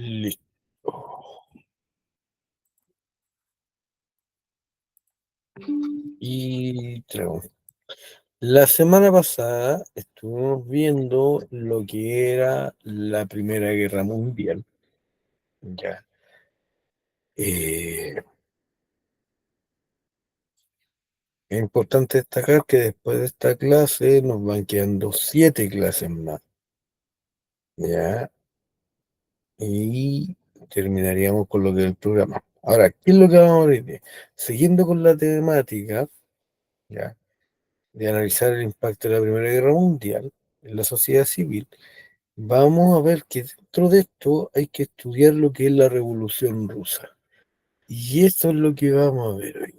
Listo. Y tenemos. La semana pasada estuvimos viendo lo que era la Primera Guerra Mundial. Ya. Eh, es importante destacar que después de esta clase nos van quedando 7 clases más. Ya. Y terminaríamos con lo que es el programa. Ahora, ¿qué es lo que vamos a ver hoy día? Siguiendo con la temática, ya, de analizar el impacto de la Primera Guerra Mundial en la sociedad civil. Vamos a ver que dentro de esto hay que estudiar lo que es la Revolución Rusa. Y eso es lo que vamos a ver hoy.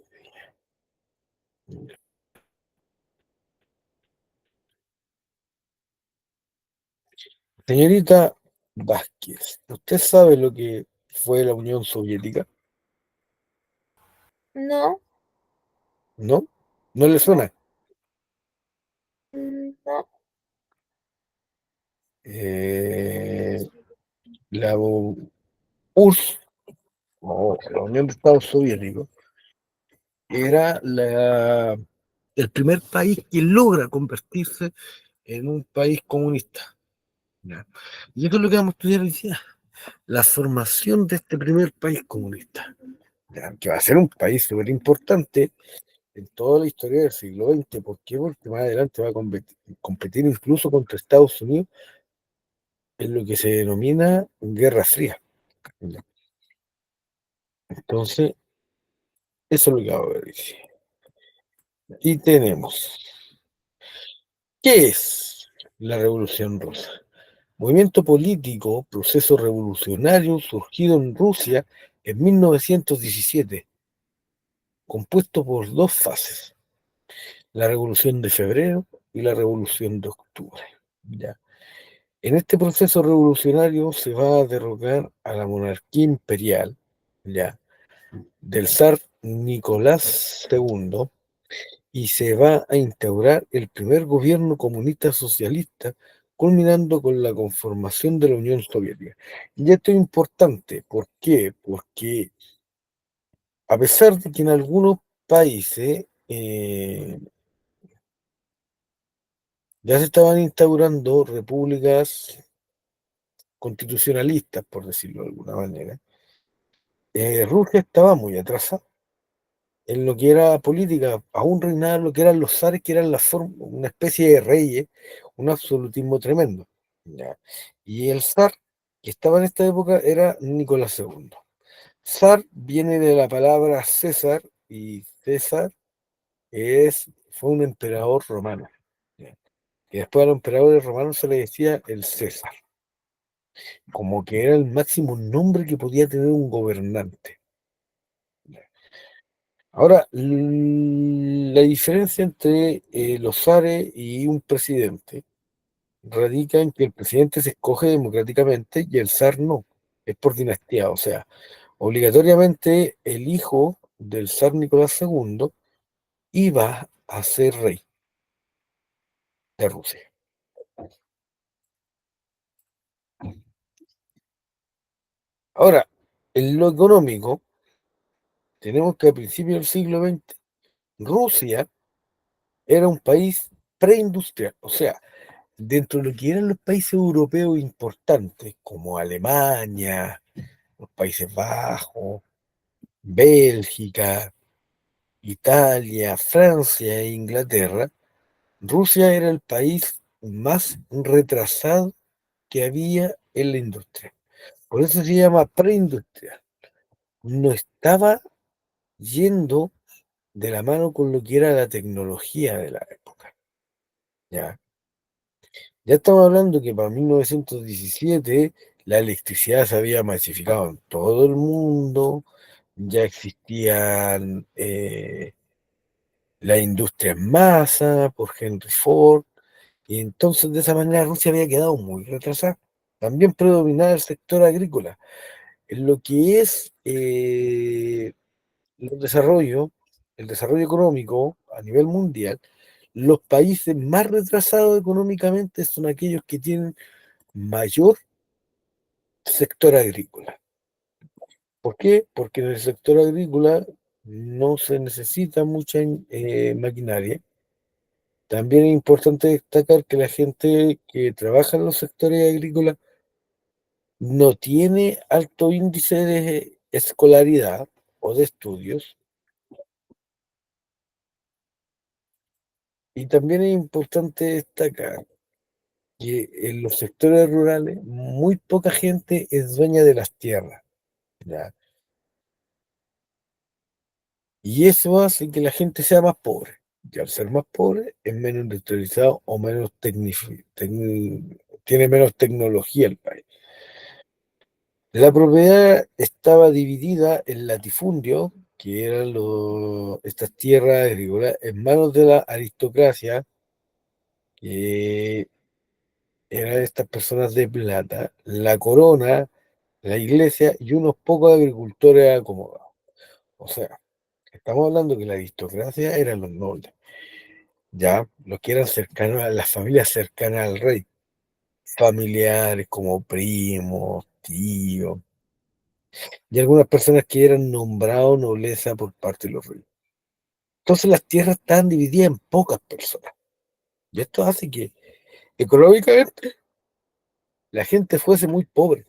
Señorita Vázquez, ¿usted sabe lo que fue la Unión Soviética? No, ¿No? ¿No le no, suena? no, Eh, la URSS, o la Unión de Estados Soviéticos, era el primer país que logra convertirse en un país comunista. ¿Ya? Y esto es lo que vamos a estudiar hoy día, la formación de este primer país comunista, ¿ya? Que va a ser un país súper importante en toda la historia del siglo XX. ¿Por qué? Porque más adelante va a competir incluso contra Estados Unidos en lo que se denomina Guerra Fría. ¿Ya? Entonces, eso es lo que vamos a ver hoy día. Y tenemos, ¿qué es la Revolución Rusa? Movimiento político, proceso revolucionario surgido en Rusia en 1917, compuesto por dos fases, la Revolución de Febrero y la Revolución de Octubre. ¿Ya? En este proceso revolucionario se va a derrocar a la monarquía imperial, ¿ya? Del zar Nicolás II, y se va a instaurar el primer gobierno comunista socialista, culminando con la conformación de la Unión Soviética. Y esto es importante, ¿por qué? Porque a pesar de que en algunos países ya se estaban instaurando repúblicas constitucionalistas, por decirlo de alguna manera, Rusia estaba muy atrasada en lo que era política, aún reinaba lo que eran los zares, que eran una especie de reyes, un absolutismo tremendo. ¿Ya? Y el zar que estaba en esta época era Nicolás II. Zar viene de la palabra César, y César fue un emperador romano. ¿Ya? Y después a los emperadores romanos se le decía el César, como que era el máximo nombre que podía tener un gobernante. ¿Ya? Ahora, la diferencia entre los zares y un presidente radica en que el presidente se escoge democráticamente y el zar no, es por dinastía, o sea, obligatoriamente el hijo del zar Nicolás II iba a ser rey de Rusia. Ahora, en lo económico, tenemos que a principios del siglo XX, Rusia era un país preindustrial, o sea, dentro de lo que eran los países europeos importantes, como Alemania, los Países Bajos, Bélgica, Italia, Francia e Inglaterra, Rusia era el país más retrasado que había en la industria. Por eso se llama preindustrial. No estaba yendo de la mano con lo que era la tecnología de la época. ¿Ya? Ya estamos hablando que para 1917 la electricidad se había masificado en todo el mundo, ya existían la industria en masa por Henry Ford, y entonces de esa manera Rusia había quedado muy retrasada. También predominaba el sector agrícola. En lo que es el desarrollo económico a nivel mundial, los países más retrasados económicamente son aquellos que tienen mayor sector agrícola. ¿Por qué? Porque en el sector agrícola no se necesita mucha maquinaria. También es importante destacar que la gente que trabaja en los sectores agrícolas no tiene alto índice de escolaridad o de estudios. Y también es importante destacar que en los sectores rurales muy poca gente es dueña de las tierras, ¿ya? Y eso hace que la gente sea más pobre. Y al ser más pobre, es menos industrializado o menos tiene menos tecnología el país. La propiedad estaba dividida en latifundio, que eran estas tierras agrícolas, en manos de la aristocracia, que eran estas personas de plata, la corona, la iglesia y unos pocos agricultores acomodados. O sea, estamos hablando que la aristocracia eran los nobles, ya los que eran cercanos a las familias cercanas al rey, familiares como primos, tíos, y algunas personas que eran nombrados nobleza por parte de los reyes. Entonces las tierras estaban divididas en pocas personas. Y esto hace que económicamente la gente fuese muy pobre.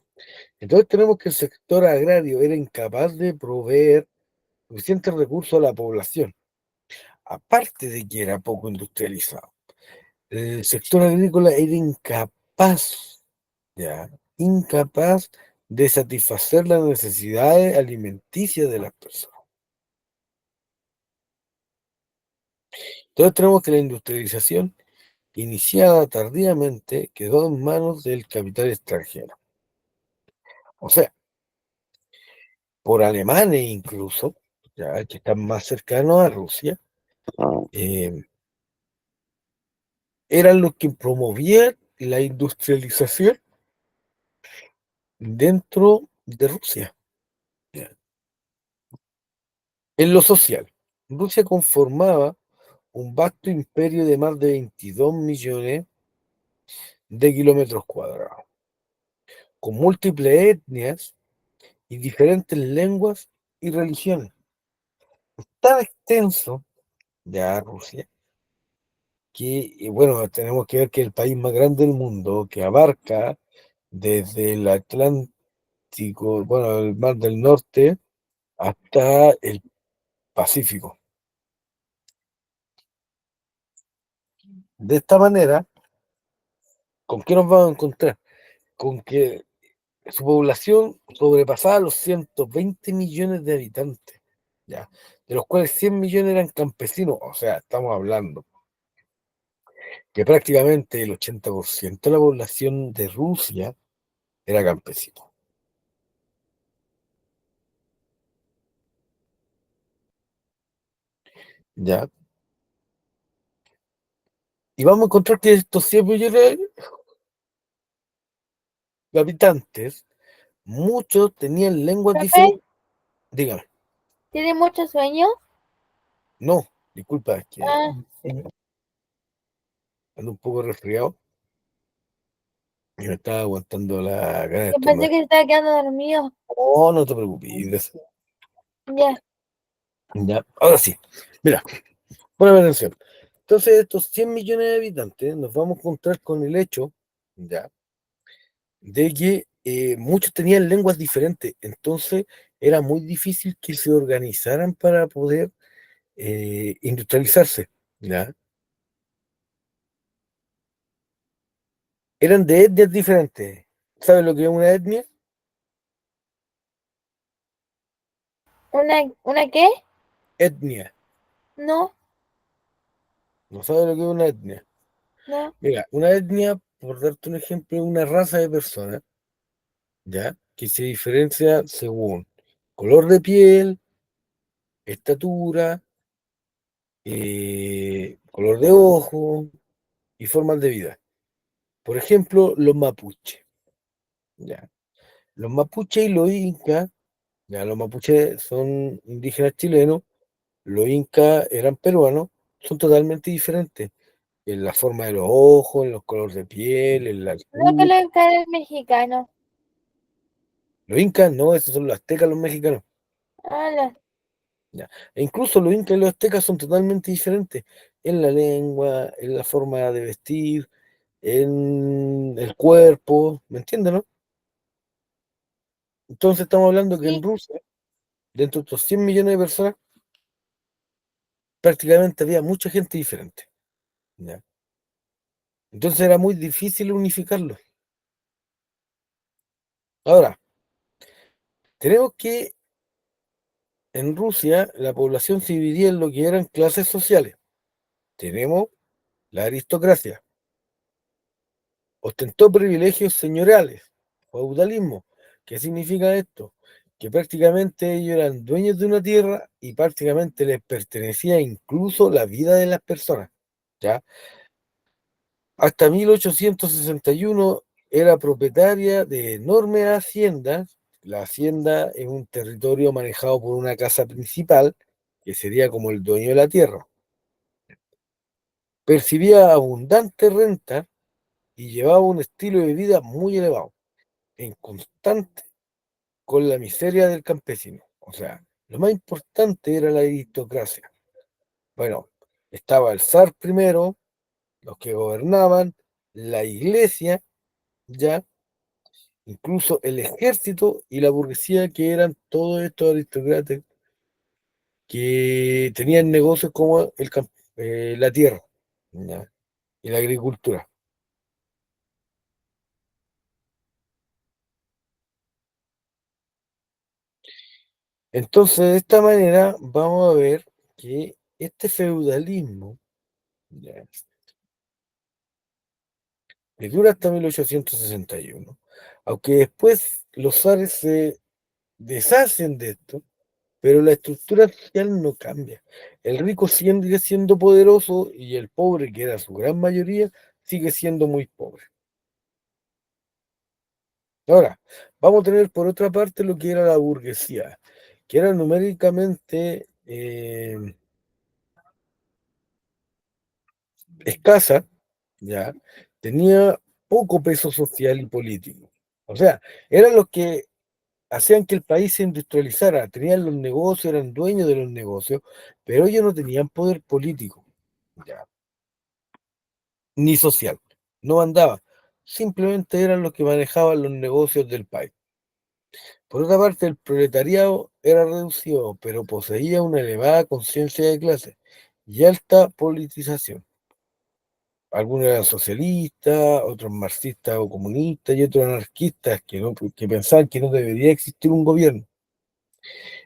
Entonces tenemos que el sector agrario era incapaz de proveer suficientes recursos a la población, aparte de que era poco industrializado. El sector agrícola era incapaz, ya, incapaz de satisfacer las necesidades alimenticias de las personas. Entonces tenemos que la industrialización, iniciada tardíamente, quedó en manos del capital extranjero. O sea, por alemanes incluso, ya que están más cercanos a Rusia, eh, eran los que promovían la industrialización dentro de Rusia. Ya. En lo social, Rusia conformaba un vasto imperio de más de 22 millones de kilómetros cuadrados, con múltiples etnias y diferentes lenguas y religiones. Tan extenso ya Rusia, que, bueno, tenemos que ver que es el país más grande del mundo, que abarca desde el Atlántico, bueno, el Mar del Norte, hasta el Pacífico. De esta manera, ¿con qué nos vamos a encontrar? Con que su población sobrepasaba los 120 millones de habitantes, ¿ya? De los cuales 100 millones eran campesinos. O sea, estamos hablando que prácticamente el 80% de la población de Rusia era campesino, ¿ya? Y vamos a encontrar que estos 100 millones de habitantes, muchos tenían lenguas Profe, diferentes. Dígame, ¿tiene mucho sueño? no, disculpa, es que Ah, ando un poco resfriado y me estaba aguantando la gana de yo pensé estornudar. que se estaba quedando dormido. Oh, no te preocupes. Ya, Ya, ahora sí. Mira, ponme atención. Entonces, estos 100 millones de habitantes nos vamos a encontrar con el hecho, ya, de que muchos tenían lenguas diferentes. Entonces, era muy difícil que se organizaran para poder industrializarse, ¿ya? Eran de etnias diferentes. ¿Sabes lo que es una etnia? ¿una qué? Etnia. No, ¿No sabes lo que es una etnia? no. Mira, una etnia, por darte un ejemplo, es una raza de personas, ¿ya? Que se diferencia según color de piel, estatura, color de ojo y formas de vida. Por ejemplo, los mapuches, ¿ya? Los mapuches y los incas, ya los mapuches son indígenas chilenos, los incas eran peruanos, son totalmente diferentes en la forma de los ojos, en los colores de piel, en la No, que altura. lo es mexicano. Los incas no, esos son los aztecas, los mexicanos. ala, Ya. E incluso los incas y los aztecas son totalmente diferentes en la lengua, en la forma de vestir, en el cuerpo, ¿me entiendes, no? Entonces estamos hablando que en sí, Rusia, dentro de estos 100 millones de personas, prácticamente había mucha gente diferente. ¿Ya? Entonces era muy difícil unificarlo. Ahora, tenemos que en Rusia la población se dividía en lo que eran clases sociales. Tenemos la aristocracia, ostentó privilegios señoriales, feudalismo. ¿Qué significa esto? Que prácticamente ellos eran dueños de una tierra y prácticamente les pertenecía incluso la vida de las personas. ¿Ya? Hasta 1861 era propietaria de enormes haciendas. La hacienda es un territorio manejado por una casa principal, que sería como el dueño de la tierra. Percibía abundante renta y llevaba un estilo de vida muy elevado, en constante con la miseria del campesino. O sea, lo más importante era la aristocracia. Bueno, estaba el zar primero, los que gobernaban, la iglesia, ya, incluso el ejército y la burguesía, que eran todos estos aristócratas que tenían negocios como la tierra, ¿ya? Y la agricultura. Entonces, de esta manera, vamos a ver que este feudalismo, ¿ya?, que dura hasta 1861, aunque después los zares se deshacen de esto, pero la estructura social no cambia. El rico sigue siendo poderoso y el pobre, que era su gran mayoría, sigue siendo muy pobre. Ahora, vamos a tener por otra parte lo que era la burguesía, que era numéricamente escasa, ya, tenía poco peso social y político. O sea, eran los que hacían que el país se industrializara, tenían los negocios, eran dueños de los negocios, pero ellos no tenían poder político, ya, ni social, no mandaban, simplemente eran los que manejaban los negocios del país. Por otra parte, el proletariado era reducido, pero poseía una elevada conciencia de clase y alta politización. Algunos eran socialistas, otros marxistas o comunistas y otros anarquistas que pensaban que no debería existir un gobierno.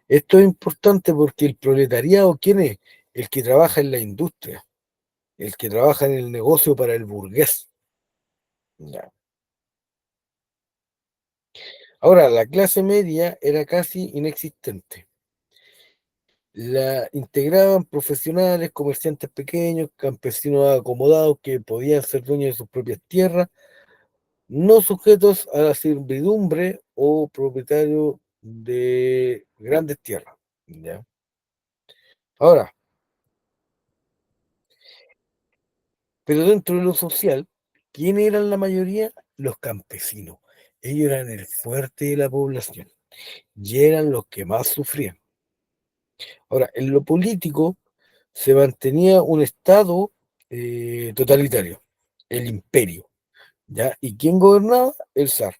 Esto es importante porque el proletariado, ¿quién es? El que trabaja en la industria, el que trabaja en el negocio para el burgués. Ya. Ahora, la clase media era casi inexistente. La integraban profesionales, comerciantes pequeños, campesinos acomodados que podían ser dueños de sus propias tierras, no sujetos a la servidumbre o propietarios de grandes tierras. ¿Ya? Ahora, pero dentro de lo social, ¿quién eran la mayoría? Los campesinos. Ellos eran el fuerte de la población y eran los que más sufrían. Ahora, en lo político se mantenía un estado totalitario, el imperio, ¿ya? ¿Y quién gobernaba? El zar.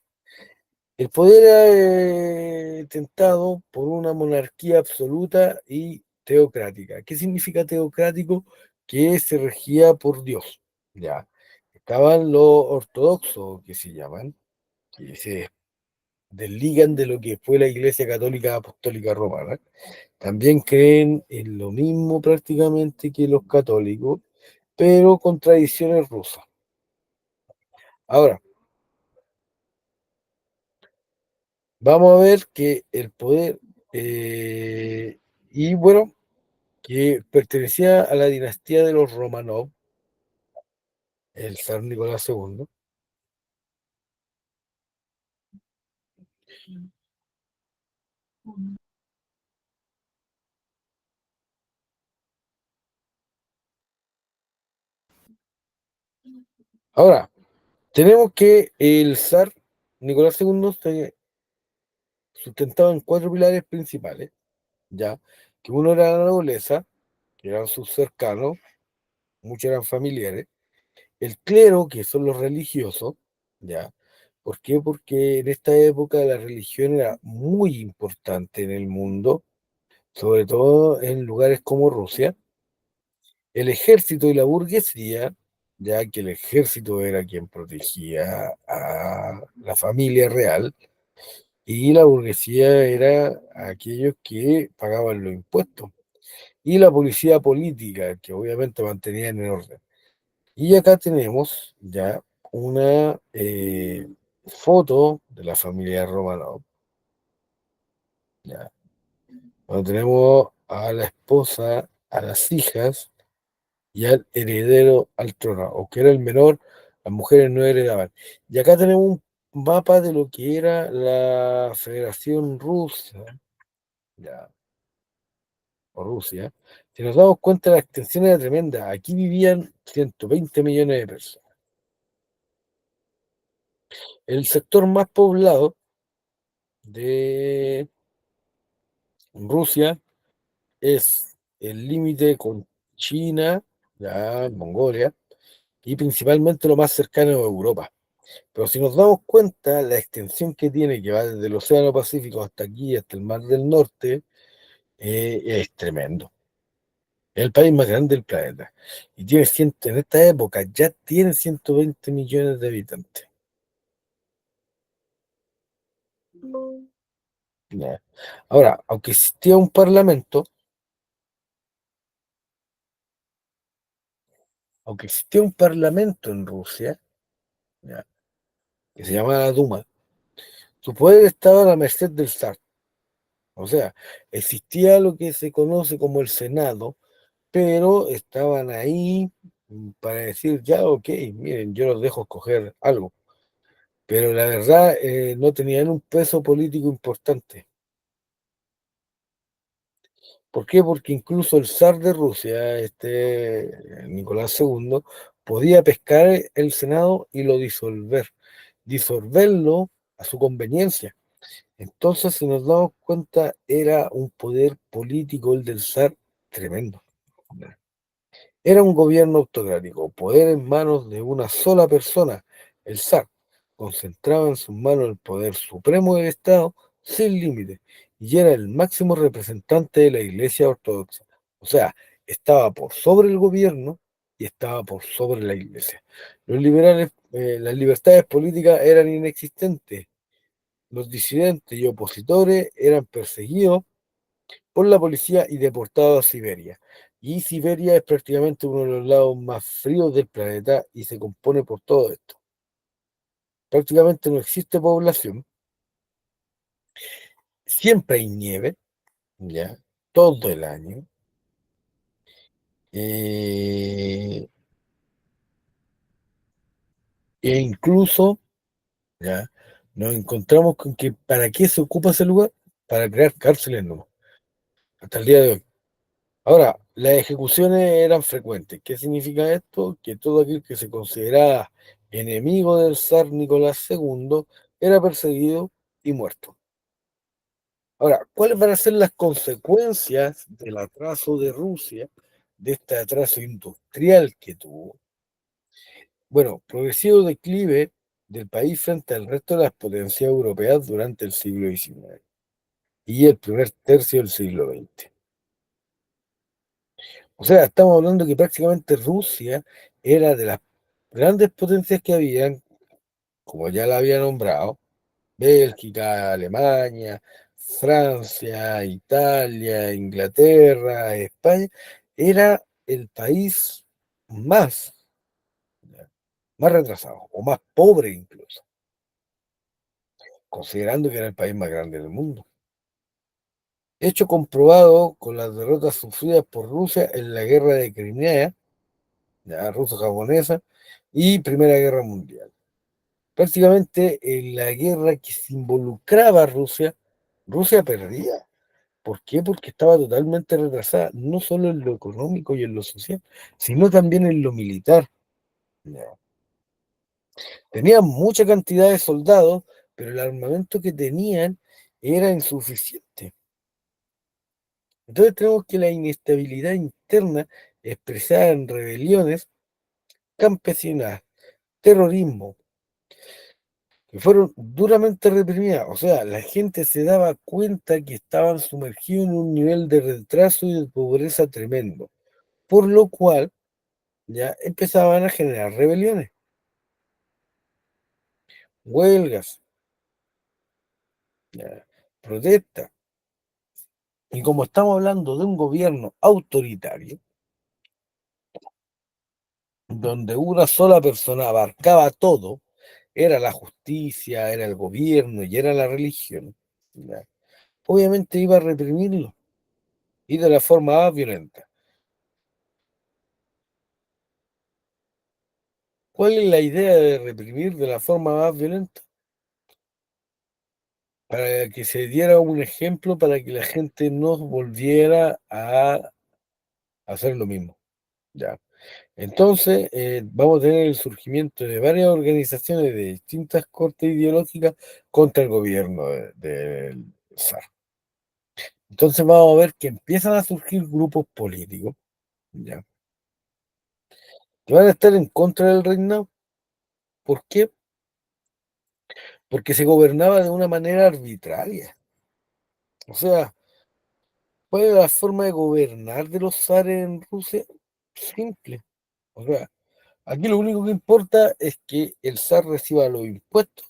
El poder era tentado por una monarquía absoluta y teocrática. ¿Qué significa teocrático? Que se regía por Dios, ¿ya? Estaban los ortodoxos, que se llaman, que se desligan de lo que fue la Iglesia Católica Apostólica Romana. También creen en lo mismo prácticamente que los católicos, pero con tradiciones rusas. Ahora, vamos a ver que el poder, y bueno, que pertenecía a la dinastía de los Romanov, el zar Nicolás II. Ahora, tenemos que el zar Nicolás II sustentado en cuatro pilares principales, ¿ya? Que uno era la nobleza, que eran sus cercanos, muchos eran familiares, el clero, que son los religiosos, ¿ya? ¿Por qué? Porque en esta época la religión era muy importante en el mundo, sobre todo en lugares como Rusia. El ejército y la burguesía, ya que el ejército era quien protegía a la familia real, y la burguesía era aquellos que pagaban los impuestos, y la policía política, que obviamente mantenían en orden. Y acá tenemos ya una foto de la familia Romanov, ya, donde tenemos a la esposa, a las hijas y al heredero al trono, aunque era el menor, las mujeres no heredaban. Y acá tenemos un mapa de lo que era la Federación Rusa, ya, o Rusia. Si nos damos cuenta, la extensión era tremenda. Aquí vivían 120 millones de personas. El sector más poblado de Rusia es el límite con China, ya, Mongolia, y principalmente lo más cercano a Europa. Pero si nos damos cuenta, la extensión que tiene, que va desde el Océano Pacífico hasta aquí, hasta el Mar del Norte, es tremendo. Es el país más grande del planeta. Y tiene en esta época ya tiene 120 millones de habitantes. ¿Ya? Ahora, aunque existía un parlamento en Rusia, ¿ya? Que se llamaba la Duma, su poder estaba a la merced del zar. O sea, existía lo que se conoce como el Senado, pero estaban ahí para decir, ya, ok, miren, yo los dejo escoger algo. Pero la verdad, no tenían un peso político importante. ¿Por qué? Porque incluso el zar de Rusia, Nicolás II, podía pescar el Senado y lo disolverlo a su conveniencia. Entonces, si nos damos cuenta, era un poder político el del zar tremendo. Era un gobierno autocrático, poder en manos de una sola persona, el zar. Concentraba en sus manos el poder supremo del Estado sin límite y era el máximo representante de la Iglesia Ortodoxa. O sea, estaba por sobre el gobierno y estaba por sobre la Iglesia. Los liberales, las libertades políticas eran inexistentes. Los disidentes y opositores eran perseguidos por la policía y deportado a Siberia. Y Siberia es prácticamente uno de los lados más fríos del planeta y se compone por todo esto. Prácticamente no existe población, siempre hay nieve, ya, todo el año. eh, e incluso, ya, nos encontramos con que ¿para qué se ocupa ese lugar? Para crear cárceles, no, hasta el día de hoy. Ahora, las ejecuciones eran frecuentes. ¿Qué significa esto? Que todo aquel que se consideraba enemigo del zar Nicolás II era perseguido y muerto. Ahora, ¿cuáles van a ser las consecuencias del atraso de Rusia, de este atraso industrial que tuvo? Bueno, progresivo declive del país frente al resto de las potencias europeas durante el siglo XIX y el primer tercio del siglo XX. O sea, estamos hablando que prácticamente Rusia era de las grandes potencias que habían, como ya la había nombrado, Bélgica, Alemania, Francia, Italia, Inglaterra, España, era el país más, más retrasado, o más pobre incluso, considerando que era el país más grande del mundo. Hecho comprobado con las derrotas sufridas por Rusia en la guerra de Crimea, la ruso-japonesa, y Primera Guerra Mundial. Prácticamente en la guerra que se involucraba a Rusia, Rusia perdía. ¿Por qué? Porque estaba totalmente retrasada, no solo en lo económico y en lo social, sino también en lo militar. Ya. Tenían mucha cantidad de soldados, pero el armamento que tenían era insuficiente. Entonces tenemos que la inestabilidad interna expresada en rebeliones campesinas, terrorismo, que fueron duramente reprimidas. O sea, la gente se daba cuenta que estaban sumergidos en un nivel de retraso y de pobreza tremendo, por lo cual ya empezaban a generar rebeliones, huelgas, ya, protestas. Y como estamos hablando de un gobierno autoritario, donde una sola persona abarcaba todo, era la justicia, era el gobierno y era la religión, ya, obviamente iba a reprimirlo y de la forma más violenta. ¿Cuál es la idea de reprimir de la forma más violenta? Para que se diera un ejemplo para que la gente no volviera a hacer lo mismo. ¿Ya? Entonces, vamos a tener el surgimiento de varias organizaciones de distintas cortes ideológicas contra el gobierno del zar. Entonces vamos a ver que empiezan a surgir grupos políticos, ¿ya? Que van a estar en contra del reinado. ¿Por qué? Porque se gobernaba de una manera arbitraria. O sea, ¿cuál es la forma de gobernar de los zares en Rusia? Simple. O sea, aquí lo único que importa es que el zar reciba los impuestos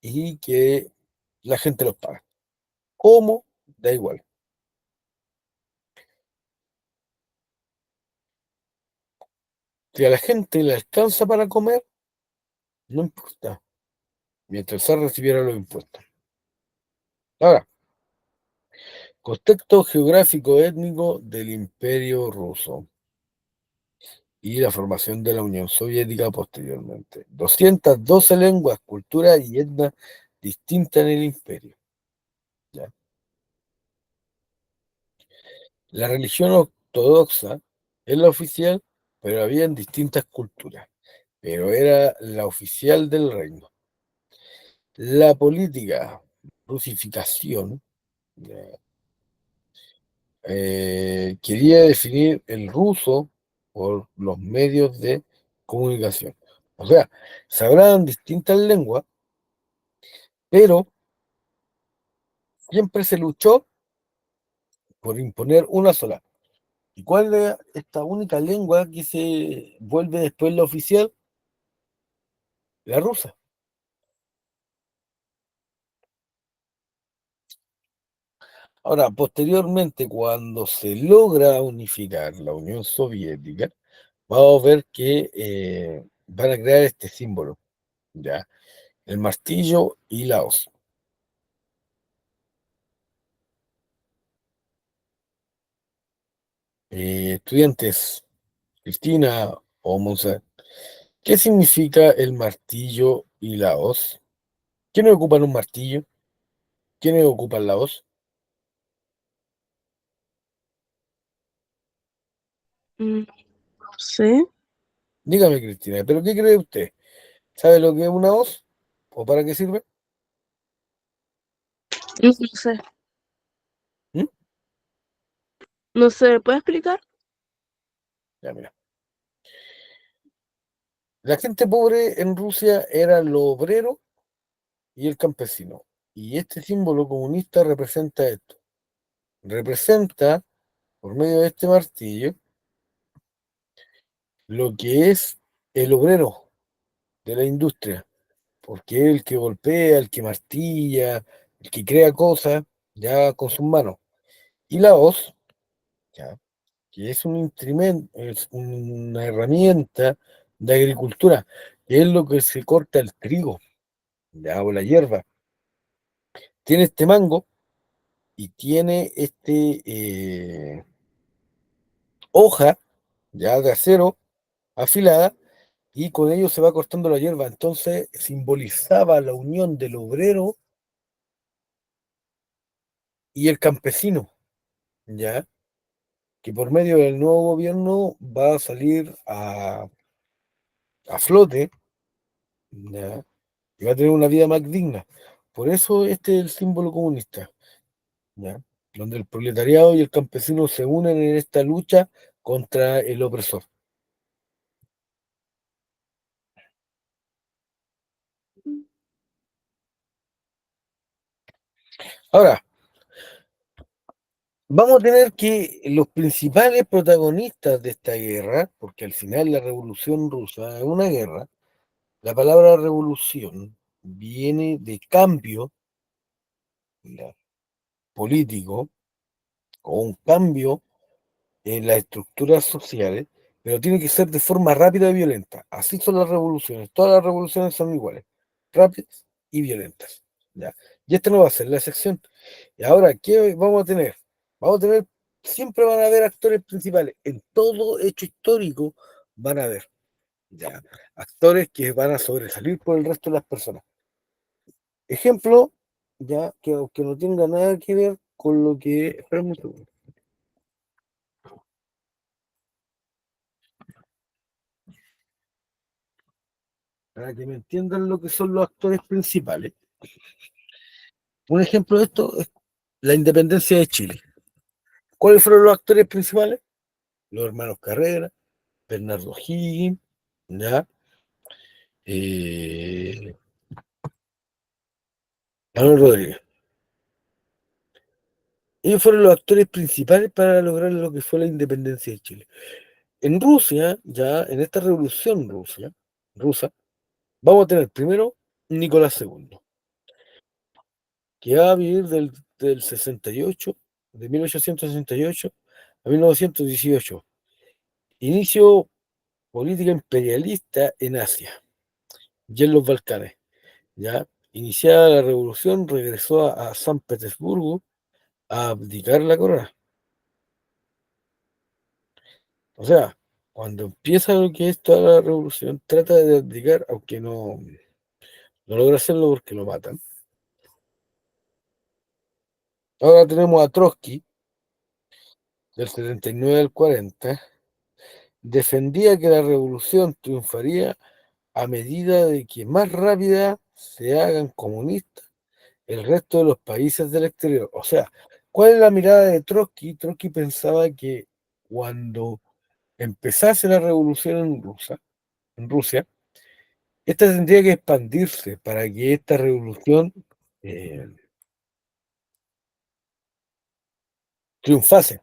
y que la gente los paga. ¿Cómo? Da igual. Si a la gente le alcanza para comer, no importa, mientras el zar recibiera los impuestos. Ahora, contexto geográfico étnico del Imperio Ruso y la formación de la Unión Soviética posteriormente. 212 lenguas, culturas y etnias distintas en el imperio. ¿Ya? La religión ortodoxa es la oficial, pero había distintas culturas, pero era la oficial del reino. La política, rusificación, ¿ya? Quería definir el ruso por los medios de comunicación. O sea, se hablaban distintas lenguas, pero siempre se luchó por imponer una sola. ¿Y cuál es esta única lengua que se vuelve después la oficial? La rusa. Ahora, posteriormente, cuando se logra unificar la Unión Soviética, vamos a ver que van a crear este símbolo, ¿ya? El martillo y la hoz. Estudiantes, Cristina o Monse, ¿qué significa el martillo y la hoz? ¿Quiénes ocupan un martillo? ¿Quiénes ocupan la hoz? No sé. Dígame, Cristina, ¿pero qué cree usted? ¿Sabe lo que es una hoz? ¿O para qué sirve? No sé. ¿Mm? No sé. ¿Puedes explicar? Ya, mira. La gente pobre en Rusia era lo obrero y el campesino. Y este símbolo comunista representa esto. Representa, por medio de este martillo, lo que es el obrero de la industria, porque es el que golpea, el que martilla, el que crea cosas ya con sus manos. Y la hoz, ya, que es un instrumento, es una herramienta de agricultura, que es lo que se corta el trigo, ya, o la hierba. Tiene este mango y tiene hoja ya de acero afilada y con ello se va cortando la hierba. Entonces simbolizaba la unión del obrero y el campesino, ya, que por medio del nuevo gobierno va a salir a flote, ya, y va a tener una vida más digna. Por eso este es el símbolo comunista, ¿ya? Donde el proletariado y el campesino se unen en esta lucha contra el opresor. Ahora, vamos a tener que los principales protagonistas de esta guerra, porque al final la revolución rusa es una guerra, la palabra revolución viene de cambio, ¿ya?, político, o un cambio en las estructuras sociales, pero tiene que ser de forma rápida y violenta. Así son las revoluciones. Todas las revoluciones son iguales, rápidas y violentas, ¿ya? Y esta no va a ser la excepción. Y ahora, ¿qué vamos a tener? Vamos a tener, siempre van a haber actores principales. En todo hecho histórico van a haber, ¿ya?, actores que van a sobresalir por el resto de las personas. Ejemplo, ya, que aunque no tenga nada que ver con lo que... Espérame un segundo. Para que me entiendan lo que son los actores principales. Un ejemplo de esto es la independencia de Chile. ¿Cuáles fueron los actores principales? Los hermanos Carrera, Bernardo Higgins, ¿ya? Eh, Manuel Rodríguez. Ellos fueron los actores principales para lograr lo que fue la independencia de Chile. En Rusia, ya en esta revolución rusa, vamos a tener primero Nicolás II, que va a vivir del 68, de 1868 a 1918. Inicio política imperialista en Asia y en los Balcanes. ¿Ya? Iniciada la revolución, regresó a San Petersburgo a abdicar la corona. O sea, cuando empieza lo que es toda la revolución, trata de abdicar, aunque no logra hacerlo porque lo matan. Ahora tenemos a Trotsky, del 79 al 40, defendía que la revolución triunfaría a medida de que más rápida se hagan comunistas el resto de los países del exterior. O sea, ¿cuál es la mirada de Trotsky? Trotsky pensaba que cuando empezase la revolución en Rusia, esta tendría que expandirse para que esta revolución eh, triunfase.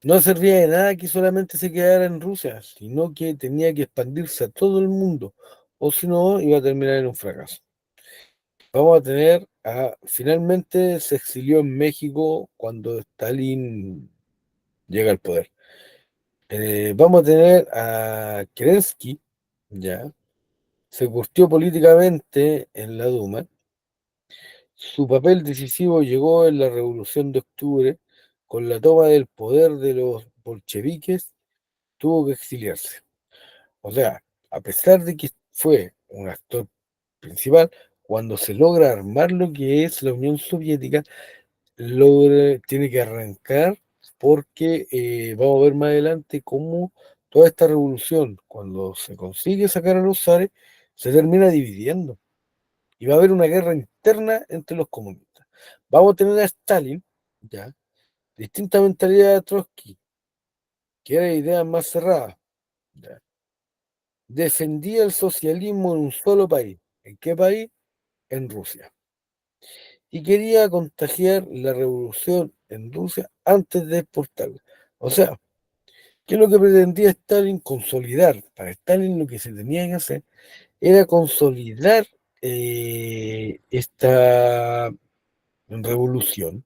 No servía de nada que solamente se quedara en Rusia, sino que tenía que expandirse a todo el mundo, o si no, iba a terminar en un fracaso. Vamos a tener finalmente se exilió en México cuando Stalin llega al poder. Vamos a tener a Kerensky, ya, se curtió políticamente en la Duma. Su papel decisivo llegó en la Revolución de Octubre. Con la toma del poder de los bolcheviques, tuvo que exiliarse. O sea, a pesar de que fue un actor principal, cuando se logra armar lo que es la Unión Soviética, tiene que arrancar porque vamos a ver más adelante cómo toda esta revolución, cuando se consigue sacar a los zares, se termina dividiendo y va a haber una guerra interna entre los comunistas. Vamos a tener a Stalin, ya, distinta mentalidad de Trotsky, que era ideas más cerradas, ya. Defendía el socialismo en un solo país. ¿En qué país? En Rusia. Y quería contagiar la revolución en Rusia antes de exportarla. O sea, ¿qué es lo que pretendía Stalin? Consolidar. Para Stalin lo que se tenía que hacer era consolidar esta revolución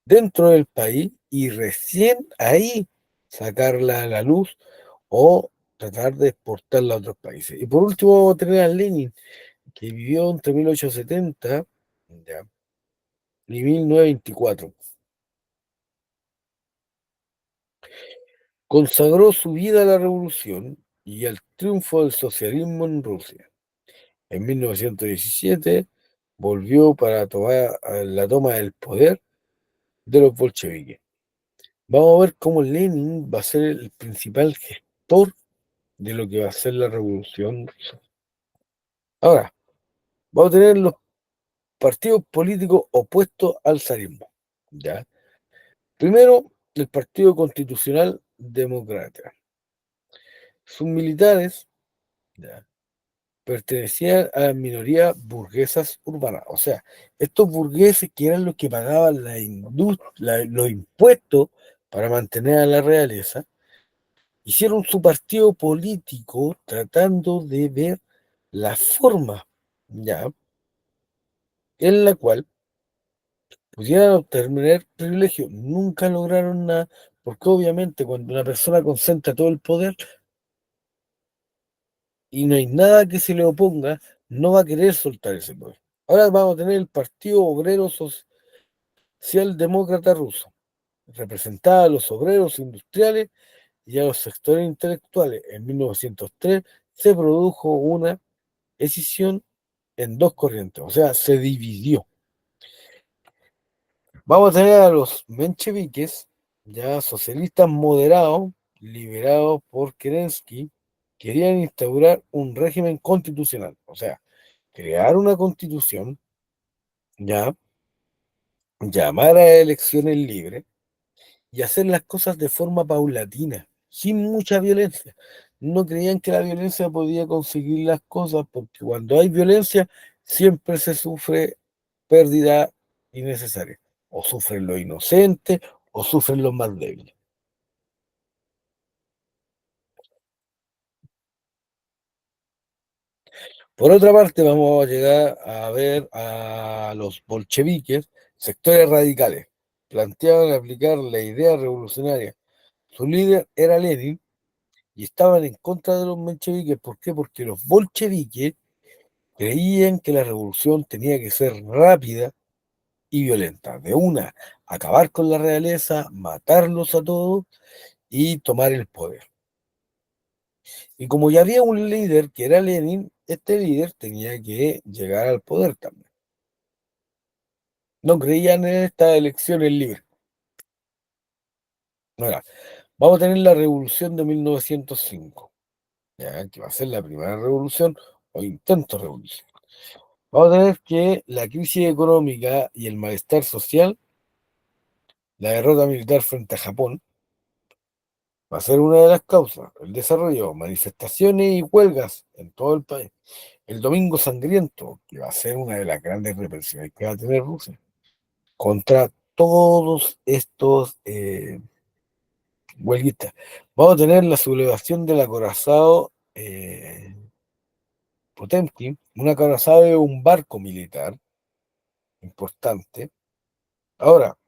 dentro del país y recién ahí sacarla a la luz o tratar de exportarla a otros países. Y por último vamos a tener a Lenin, que vivió entre 1870, ya, y 1924. Consagró su vida a la revolución y al triunfo del socialismo en Rusia. En 1917 volvió para tomar la toma del poder de los bolcheviques. Vamos a ver cómo Lenin va a ser el principal gestor de lo que va a ser la revolución rusa. Ahora, vamos a tener los partidos políticos opuestos al zarismo. ¿Ya? Primero, el Partido Constitucional Demócrata. Sus militares, ¿ya?, pertenecían a las minorías burguesas urbanas. O sea, estos burgueses que eran los que pagaban los impuestos para mantener a la realeza, hicieron su partido político tratando de ver la forma, ¿ya?, en la cual pudieran obtener privilegios. Nunca lograron nada, porque obviamente cuando una persona concentra todo el poder y no hay nada que se le oponga, no va a querer soltar ese poder. Ahora vamos a tener el Partido Obrero Socialdemócrata Ruso, representaba a los obreros industriales y a los sectores intelectuales. En 1903 se produjo una escisión en dos corrientes, o sea, se dividió. Vamos a tener a los mencheviques, ya socialistas moderados, liderados por Kerensky, querían instaurar un régimen constitucional, o sea, crear una constitución, ya, llamar a elecciones libres y hacer las cosas de forma paulatina, sin mucha violencia. No creían que la violencia podía conseguir las cosas, porque cuando hay violencia siempre se sufre pérdida innecesaria. O sufren los inocentes o sufren los más débiles. Por otra parte, vamos a llegar a ver a los bolcheviques, sectores radicales. Planteaban aplicar la idea revolucionaria. Su líder era Lenin y estaban en contra de los mencheviques. ¿Por qué? Porque los bolcheviques creían que la revolución tenía que ser rápida y violenta. De una, acabar con la realeza, matarlos a todos y tomar el poder. Y como ya había un líder que era Lenin, este líder tenía que llegar al poder también. No creían en estas elecciones libres. Ahora, vamos a tener la revolución de 1905, ¿ya?, que va a ser la primera revolución o intento de revolución. Vamos a tener que la crisis económica y el malestar social, la derrota militar frente a Japón, va a ser una de las causas. El desarrollo, manifestaciones y huelgas en todo el país. El Domingo Sangriento, que va a ser una de las grandes represiones que va a tener Rusia contra todos estos huelguistas. Vamos a tener la sublevación del acorazado Potemkin. Un acorazado es un barco militar importante. Ahora,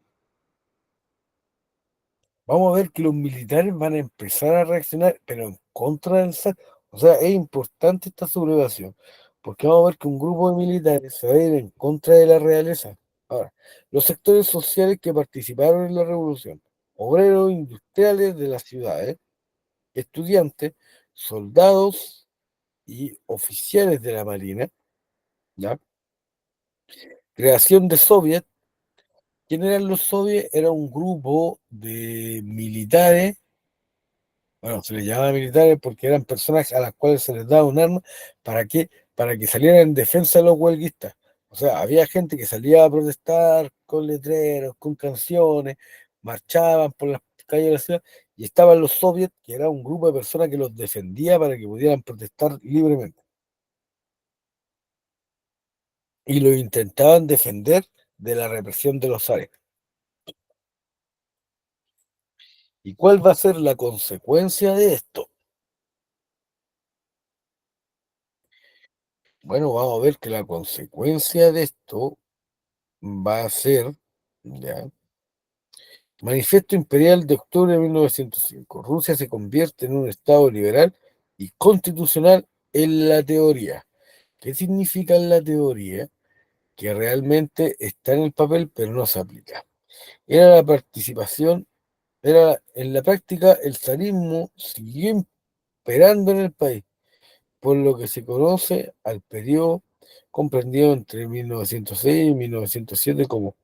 vamos a ver que los militares van a empezar a reaccionar, pero en contra del zar. O sea, es importante esta sublevación, porque vamos a ver que un grupo de militares se va a ir en contra de la realeza. Ahora, los sectores sociales que participaron en la revolución: obreros industriales de las ciudades, estudiantes, soldados y oficiales de la Marina, ¿ya? Creación de soviets. ¿Quién eran los soviets? Era un grupo de militares. Bueno, se les llamaba militares porque eran personas a las cuales se les daba un arma. ¿Para qué? Para que salieran en defensa de los huelguistas. O sea, había gente que salía a protestar con letreros, con canciones, marchaban por las calles de la ciudad, y estaban los soviets, que era un grupo de personas que los defendía para que pudieran protestar libremente. Y los intentaban defender de la represión de los zares. ¿Y cuál va a ser la consecuencia de esto? Bueno, vamos a ver que la consecuencia de esto va a ser, ¿ya?, Manifiesto Imperial de octubre de 1905. Rusia se convierte en un Estado liberal y constitucional en la teoría. ¿Qué significa en la teoría? Que realmente está en el papel, pero no se aplica. Era la participación, era en la práctica el zarismo siguió imperando en el país, por lo que se conoce al periodo comprendido entre 1906 y 1907 como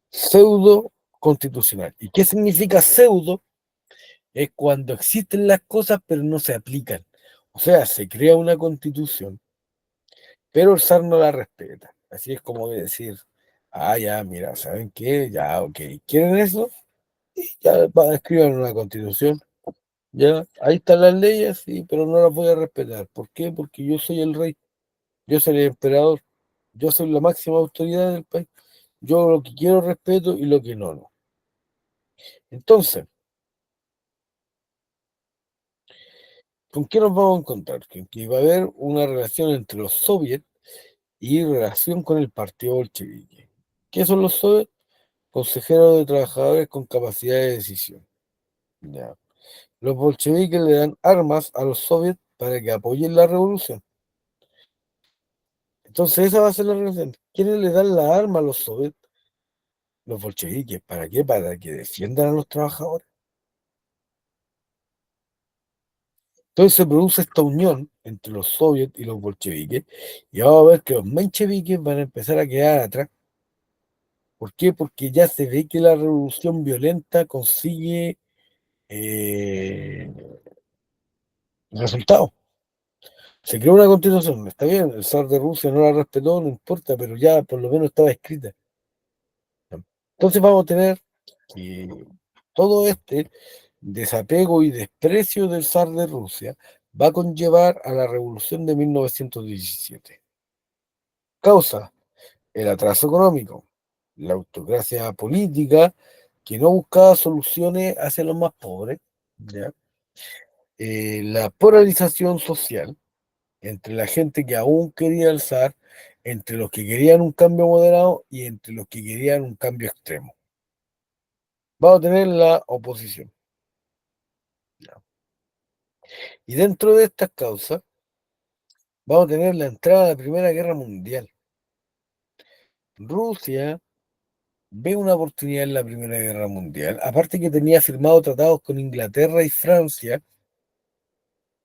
pseudo constitucional. ¿Y qué significa pseudo? Es cuando existen las cosas pero no se aplican. O sea, se crea una constitución, pero el zar no la respeta. Así es como decir, Ah, ya, mira, ¿saben qué? Ya, ok. ¿Quieren eso? Ya, escriban una constitución. Ya, ahí están las leyes, sí, pero no las voy a respetar. ¿Por qué? Porque yo soy el rey, yo soy el emperador, yo soy la máxima autoridad del país. Yo lo que quiero respeto y lo que no, no. Entonces, ¿con qué nos vamos a encontrar? Que va a haber una relación entre los soviets y relación con el partido bolchevique. ¿Qué son los soviets? Consejeros de trabajadores con capacidad de decisión. Ya. Los bolcheviques le dan armas a los soviets para que apoyen la revolución. Entonces esa va a ser la relación. ¿Quiénes le dan la arma a los soviets? Los bolcheviques. ¿Para qué? Para que defiendan a los trabajadores. Entonces se produce esta unión entre los soviets y los bolcheviques y vamos a ver que los mencheviques van a empezar a quedar atrás. ¿Por qué? Porque ya se ve que la revolución violenta consigue eh, resultados. Se creó una constitución, está bien, el zar de Rusia no la respetó, no importa, pero ya por lo menos estaba escrita. Entonces vamos a tener que todo este desapego y desprecio del zar de Rusia va a conllevar a la revolución de 1917. Causa el atraso económico, la autocracia política que no buscaba soluciones hacia los más pobres, ¿ya? La polarización social entre la gente que aún quería el zar, entre los que querían un cambio moderado y entre los que querían un cambio extremo. Vamos a tener la oposición. ¿Ya? Y dentro de estas causas, vamos a tener la entrada de la Primera Guerra Mundial. Rusia ve una oportunidad en la Primera Guerra Mundial, aparte que tenía firmado tratados con Inglaterra y Francia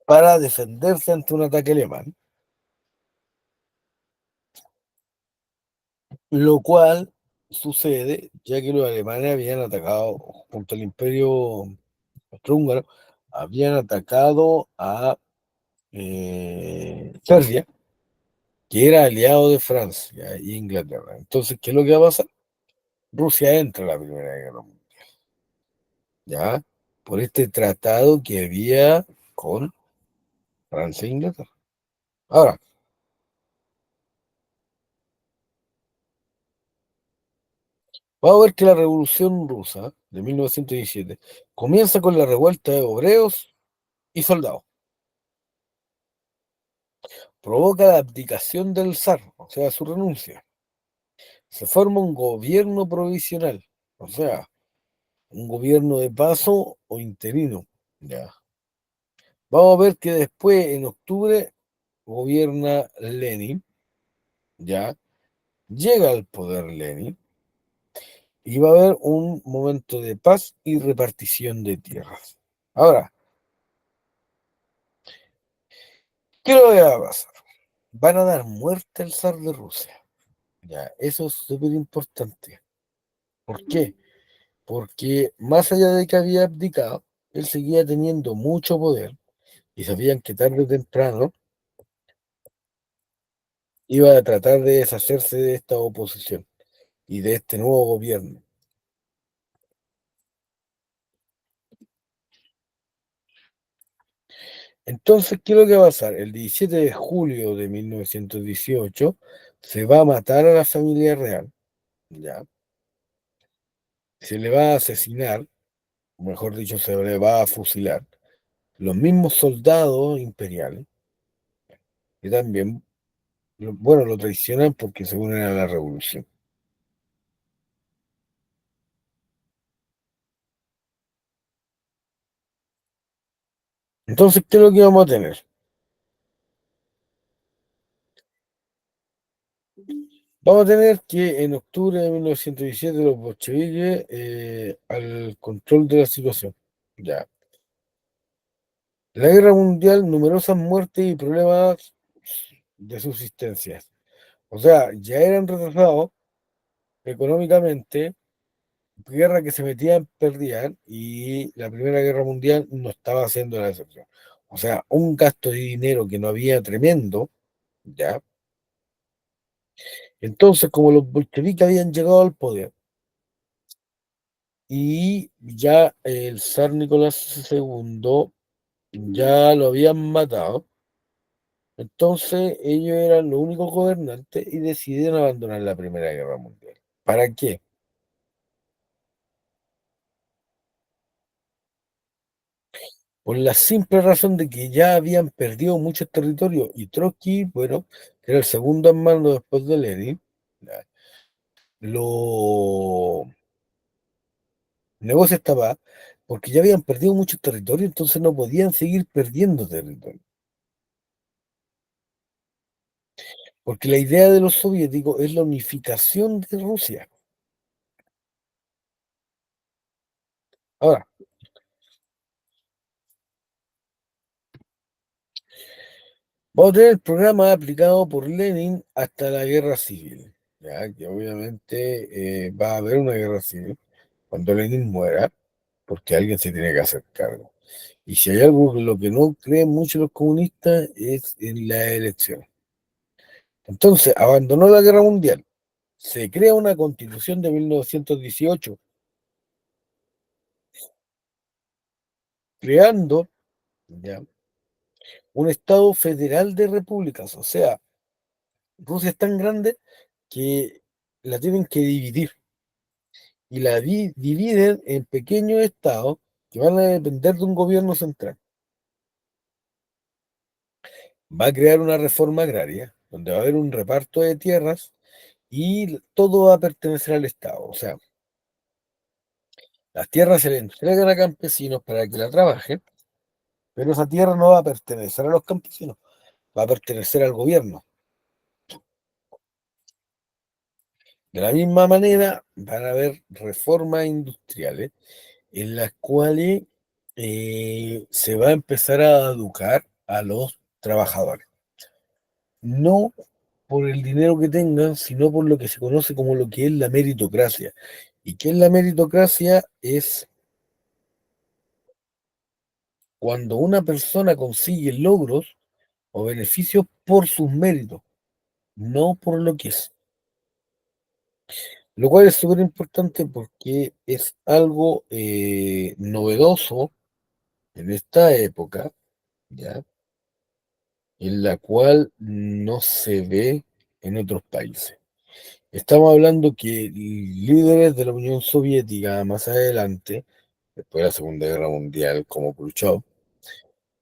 para defenderse ante un ataque alemán, lo cual sucede ya que los alemanes habían atacado junto al Imperio Austrohúngaro, habían atacado a Serbia, que era aliado de Francia e Inglaterra. Entonces, ¿qué es lo que va a pasar? Rusia entra a la Primera Guerra Mundial, ¿ya? Por este tratado que había con Francia e Inglaterra. Ahora, vamos a ver que la Revolución Rusa de 1917 comienza con la revuelta de obreros y soldados. Provoca la abdicación del zar, o sea, su renuncia. Se forma un gobierno provisional, o sea, un gobierno de paso o interino. Ya. Vamos a ver que después, en octubre, gobierna Lenin, ya. Llega al poder Lenin y va a haber un momento de paz y repartición de tierras. Ahora, ¿qué es lo que va a pasar? Van a dar muerte al zar de Rusia. Ya, eso es súper importante. ¿Por qué? Porque más allá de que había abdicado, él seguía teniendo mucho poder y sabían que tarde o temprano iba a tratar de deshacerse de esta oposición y de este nuevo gobierno. Entonces, ¿qué es lo que va a pasar? El 17 de julio de 1918 se va a matar a la familia real, ¿ya? Se le va a asesinar, o mejor dicho, se le va a fusilar, los mismos soldados imperiales, que también, bueno, lo traicionan porque se unen a la revolución. Entonces, ¿qué es lo que vamos a tener? Vamos a tener que en octubre de 1917 los bolcheviques al control de la situación. Ya. La guerra mundial, numerosas muertes y problemas de subsistencia. O sea, ya eran retrasados económicamente, guerra que se metían, perdían, y la Primera Guerra Mundial no estaba haciendo la excepción. O sea, un gasto de dinero que no había tremendo, ¿ya? Entonces, como los bolcheviques habían llegado al poder y ya el zar Nicolás II ya lo habían matado, entonces ellos eran los únicos gobernantes y decidieron abandonar la Primera Guerra Mundial. ¿Para qué? Por la simple razón de que ya habían perdido muchos territorios y Trotsky, bueno, que era el segundo en mando después de Lenin, ya, lo negocio estaba porque ya habían perdido muchos territorios, entonces no podían seguir perdiendo territorio. Porque la idea de los soviéticos es la unificación de Rusia. Ahora, vamos a tener el programa aplicado por Lenin hasta la guerra civil, ya que obviamente va a haber una guerra civil cuando Lenin muera, porque alguien se tiene que hacer cargo. Y si hay algo en lo que no creen mucho los comunistas es en la elección. Entonces, abandonó la guerra mundial. Se crea una constitución de 1918, creando ya, un Estado federal de repúblicas. O sea, Rusia es tan grande que la tienen que dividir y la dividen en pequeños estados que van a depender de un gobierno central. Va a crear una reforma agraria donde va a haber un reparto de tierras y todo va a pertenecer al Estado. O sea, las tierras se le entregan a campesinos para que la trabajen, pero esa tierra no va a pertenecer a los campesinos, va a pertenecer al gobierno. De la misma manera, van a haber reformas industriales en las cuales se va a empezar a educar a los trabajadores. No por el dinero que tengan, sino por lo que se conoce como lo que es la meritocracia. ¿Y qué es la meritocracia? Es cuando una persona consigue logros o beneficios por sus méritos, no por lo que es. Lo cual es súper importante porque es algo novedoso en esta época, ¿ya? En la cual no se ve en otros países. Estamos hablando que líderes de la Unión Soviética más adelante, después de la Segunda Guerra Mundial, como Khrushchev,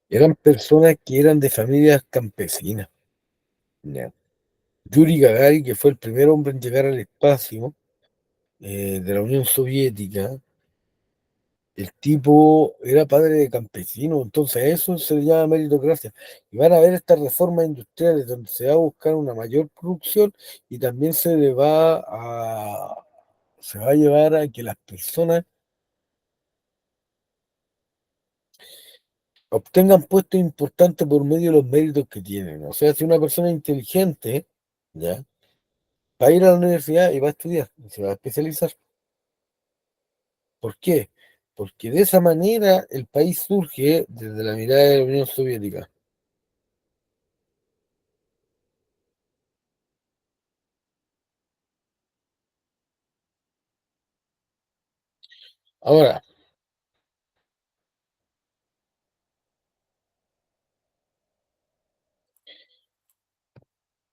eran personas que eran de familias campesinas, ¿ya? Yuri Gagarin, que fue el primer hombre en llegar al espacio de la Unión Soviética, el tipo era padre de campesino, entonces eso se le llama meritocracia. Y van a ver estas reformas industriales donde se va a buscar una mayor producción y también se va a llevar a que las personas obtengan puestos importantes por medio de los méritos que tienen. O sea, si una persona es inteligente, ¿ya? Va a ir a la universidad y va a estudiar, y se va a especializar. ¿Por qué? Porque de esa manera el país surge desde la mirada de la Unión Soviética. Ahora,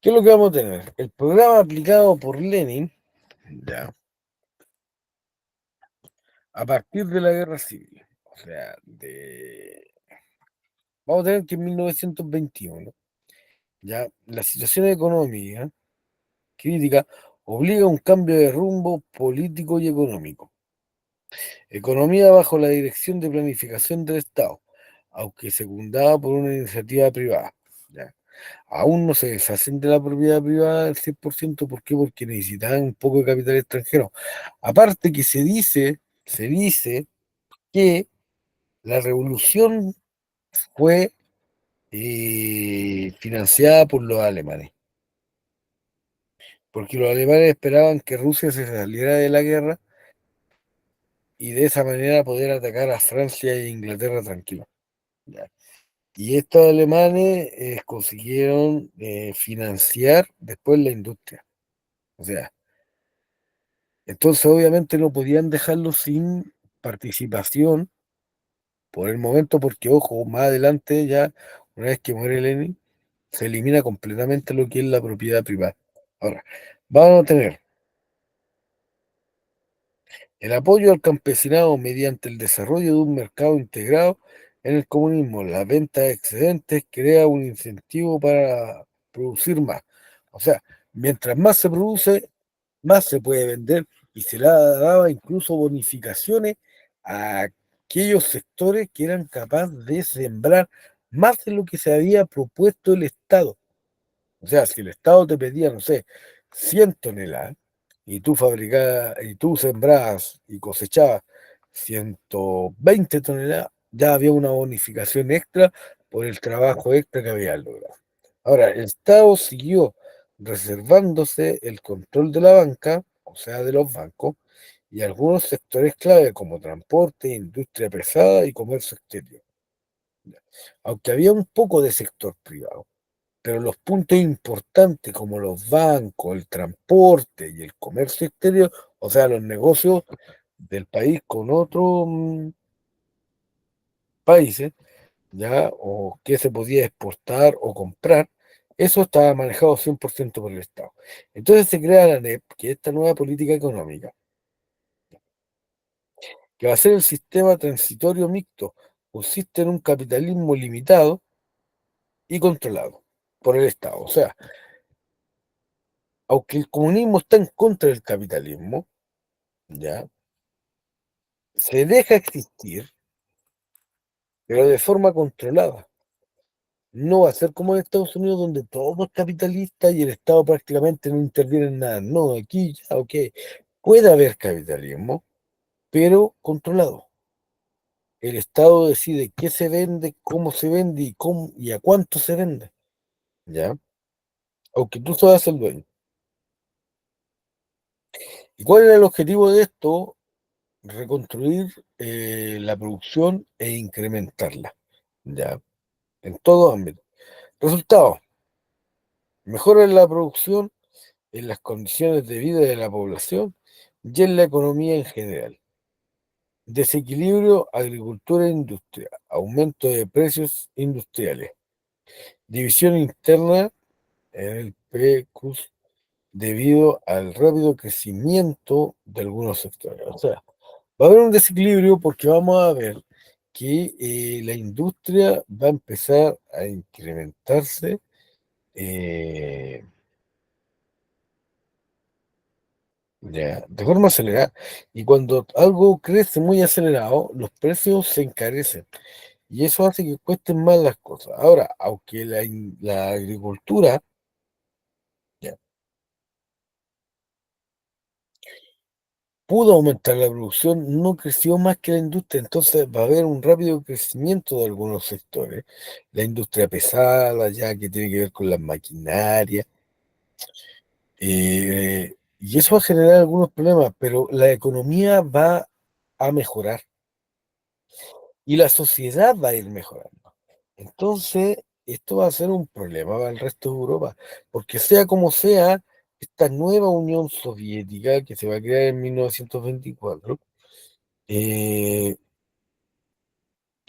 ¿qué es lo que vamos a tener? El programa aplicado por Lenin, ya, a partir de la guerra civil. O sea, vamos a tener que en 1921, ya, la situación económica crítica obliga a un cambio de rumbo político y económico. Economía bajo la dirección de planificación del Estado, aunque secundada por una iniciativa privada. ¿Ya? Aún no se deshacen de la propiedad privada al 100%. ¿Por qué? Porque necesitaban un poco de capital extranjero. Aparte que se dice que la revolución fue financiada por los alemanes, porque los alemanes esperaban que Rusia se saliera de la guerra y de esa manera poder atacar a Francia e Inglaterra tranquilo. ¿Ya? Y estos alemanes consiguieron financiar después la industria. O sea, entonces obviamente no podían dejarlo sin participación por el momento, porque ojo, más adelante ya, una vez que muere Lenin, se elimina completamente lo que es la propiedad privada. Ahora, vamos a tener el apoyo al campesinado mediante el desarrollo de un mercado integrado en el comunismo. La venta de excedentes crea un incentivo para producir más. O sea, mientras más se produce, más se puede vender y se le daba incluso bonificaciones a aquellos sectores que eran capaces de sembrar más de lo que se había propuesto el Estado. O sea, si el Estado te pedía, no sé, 100 toneladas y tú fabricabas y tú sembrabas y cosechabas 120 toneladas, ya había una bonificación extra por el trabajo extra que había logrado. Ahora, el Estado siguió reservándose el control de la banca, o sea, de los bancos, y algunos sectores clave como transporte, industria pesada y comercio exterior. Aunque había un poco de sector privado, pero los puntos importantes como los bancos, el transporte y el comercio exterior, o sea, los negocios del país con otros países, ya, o qué se podía exportar o comprar, eso estaba manejado 100% por el Estado. Entonces se crea la NEP, que es esta nueva política económica, que va a ser el sistema transitorio mixto, consiste en un capitalismo limitado y controlado por el Estado. O sea, aunque el comunismo está en contra del capitalismo, ya, se deja existir, pero de forma controlada. No va a ser como en Estados Unidos, donde todo es capitalista y el Estado prácticamente no interviene en nada. No, aquí ya, ok, puede haber capitalismo, pero controlado. El Estado decide qué se vende, cómo se vende y, cómo, y a cuánto se vende, ¿ya? Aunque tú seas el dueño. ¿Y cuál era el objetivo de esto? Reconstruir la producción e incrementarla, ¿ya? En todo ámbito. Resultado, mejora en la producción, en las condiciones de vida de la población y en la economía en general. Desequilibrio agricultura e industria, aumento de precios industriales, división interna en el PQS debido al rápido crecimiento de algunos sectores. O sea, va a haber un desequilibrio porque vamos a ver que la industria va a empezar a incrementarse eh, ya, de forma acelerada. Y cuando algo crece muy acelerado, los precios se encarecen. Y eso hace que cuesten más las cosas. Ahora, aunque la agricultura ya, pudo aumentar la producción, no creció más que la industria. Entonces va a haber un rápido crecimiento de algunos sectores. La industria pesada, ya que tiene que ver con las maquinarias. Y eso va a generar algunos problemas, pero la economía va a mejorar. Y la sociedad va a ir mejorando. Entonces, esto va a ser un problema para el resto de Europa, porque sea como sea, esta nueva Unión Soviética que se va a crear en 1924, eh,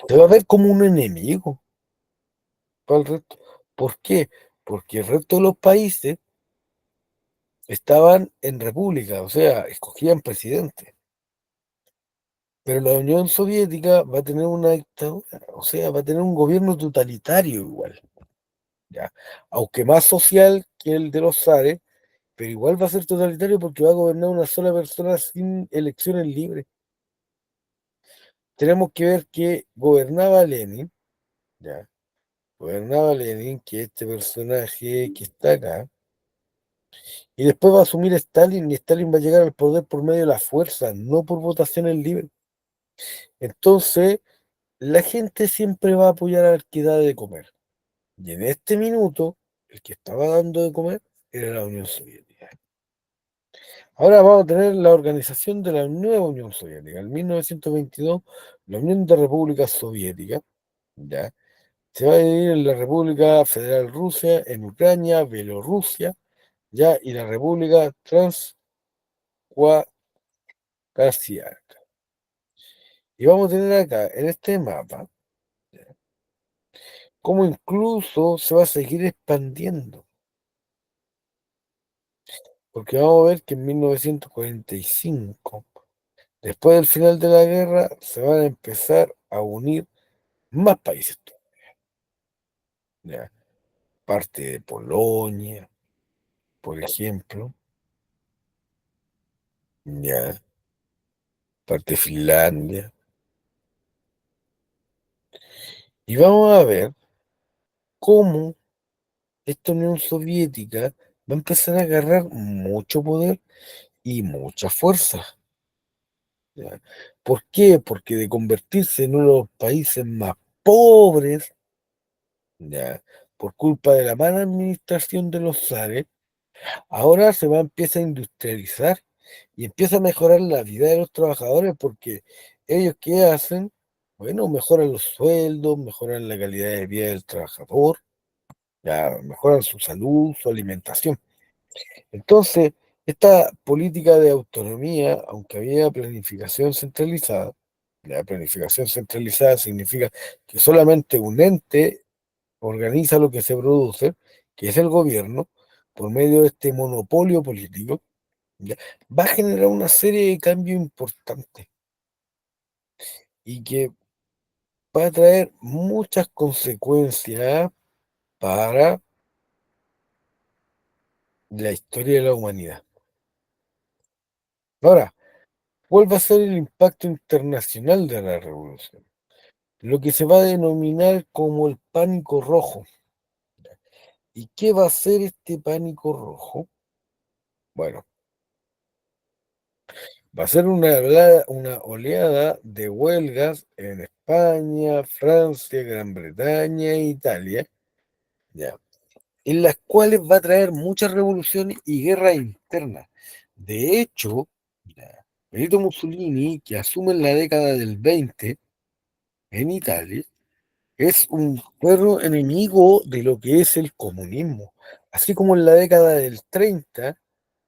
se va a ver como un enemigo para el resto. ¿Por qué? Porque el resto de los países estaban en república, o sea, escogían presidente. Pero la Unión Soviética va a tener una dictadura, o sea, va a tener un gobierno totalitario igual. ¿Ya? Aunque más social que el de los zares, pero igual va a ser totalitario porque va a gobernar una sola persona sin elecciones libres. Tenemos que ver que gobernaba Lenin, ¿ya? Gobernaba Lenin, que es este personaje que está acá, y después va a asumir Stalin, y Stalin va a llegar al poder por medio de la fuerza, no por votaciones libres. Entonces, la gente siempre va a apoyar al que da de comer. Y en este minuto, el que estaba dando de comer era la Unión Soviética. Ahora vamos a tener la organización de la nueva Unión Soviética. En 1922, la Unión de Repúblicas Soviéticas, ¿ya? Se va a dividir en la República Federal Rusia, en Ucrania, Bielorrusia, ya, y la República Transcaucasiana. Y vamos a tener acá, en este mapa, cómo incluso se va a seguir expandiendo. Porque vamos a ver que en 1945, después del final de la guerra, se van a empezar a unir más países. Ya. Parte de Polonia, por ejemplo, ya, parte de Finlandia. Y vamos a ver cómo esta Unión Soviética va a empezar a agarrar mucho poder y mucha fuerza. ¿Ya? ¿Por qué? Porque de convertirse en uno de los países más pobres, ¿ya? Por culpa de la mala administración de los zares, ahora se va a empezar a industrializar y empieza a mejorar la vida de los trabajadores porque ellos ¿qué hacen? Bueno, mejoran los sueldos, mejoran la calidad de vida del trabajador, ya, mejoran su salud, su alimentación. Entonces, esta política de autonomía, aunque había planificación centralizada, la planificación centralizada significa que solamente un ente organiza lo que se produce, que es el gobierno, por medio de este monopolio político, ¿ya? Va a generar una serie de cambios importantes y que va a traer muchas consecuencias para la historia de la humanidad. Ahora, ¿cuál va a ser el impacto internacional de la revolución? Lo que se va a denominar como el pánico rojo. ¿Y qué va a ser este pánico rojo? Bueno, va a ser una oleada de huelgas en España, Francia, Gran Bretaña e Italia, ya, en las cuales va a traer muchas revoluciones y guerras internas. De hecho, ya, Benito Mussolini, que asume en la década del 20 en Italia, es un perro enemigo de lo que es el comunismo. Así como en la década del 30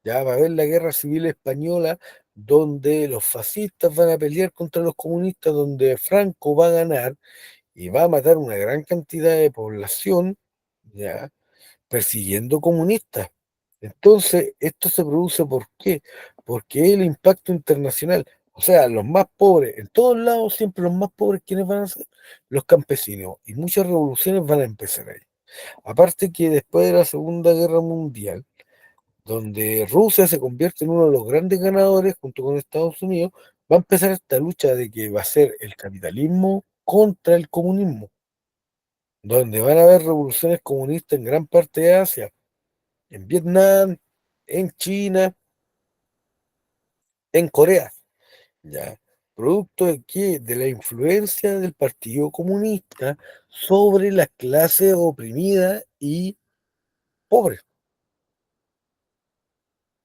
ya va a haber la guerra civil española, donde los fascistas van a pelear contra los comunistas, donde Franco va a ganar y va a matar una gran cantidad de población, ya, persiguiendo comunistas. Entonces, esto se produce ¿por qué? Porque el impacto internacional, o sea, los más pobres, en todos lados siempre los más pobres, ¿quiénes van a ser? Los campesinos. Y muchas revoluciones van a empezar ahí. Aparte que después de la Segunda Guerra Mundial, donde Rusia se convierte en uno de los grandes ganadores junto con Estados Unidos, va a empezar esta lucha de que va a ser el capitalismo contra el comunismo, donde van a haber revoluciones comunistas en gran parte de Asia, en Vietnam, en China, en Corea, ¿ya? ¿Producto de qué? De la influencia del Partido Comunista sobre las clases oprimidas y pobres.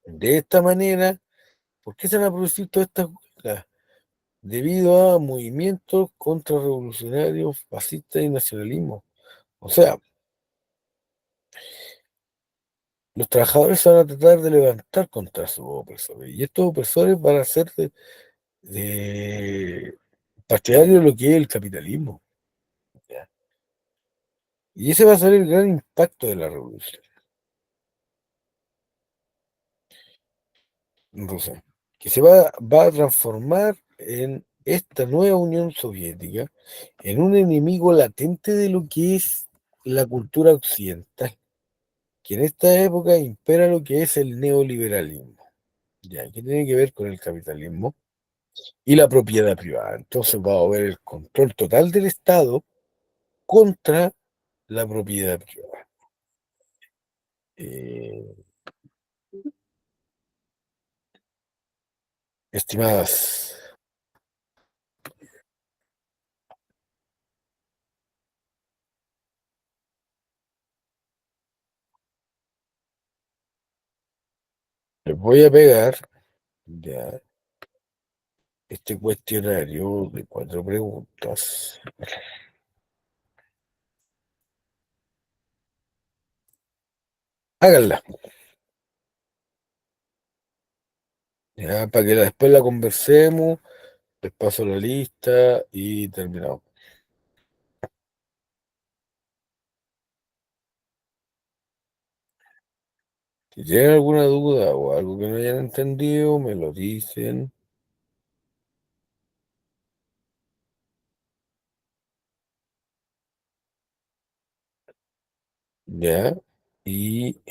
De esta manera, ¿por qué se van a producir todas estas huelgas? Debido a movimientos contrarrevolucionarios, fascistas y nacionalismo. O sea, los trabajadores se van a tratar de levantar contra sus opresores, y estos opresores van a ser de partidarios de lo que es el capitalismo. ¿Ya? Y ese va a ser el gran impacto de la revolución rusa, que va a transformar en esta nueva Unión Soviética en un enemigo latente de lo que es la cultura occidental, que en esta época impera lo que es el neoliberalismo, ya que tiene que ver con el capitalismo y la propiedad privada. Entonces va a haber el control total del Estado contra la propiedad privada. Eh, estimadas, les voy a pegar ya este cuestionario de 4 preguntas. Háganla. Ya, para que después la conversemos, les paso la lista y terminamos. Si tienen alguna duda o algo que no hayan entendido, me lo dicen. Ya, y,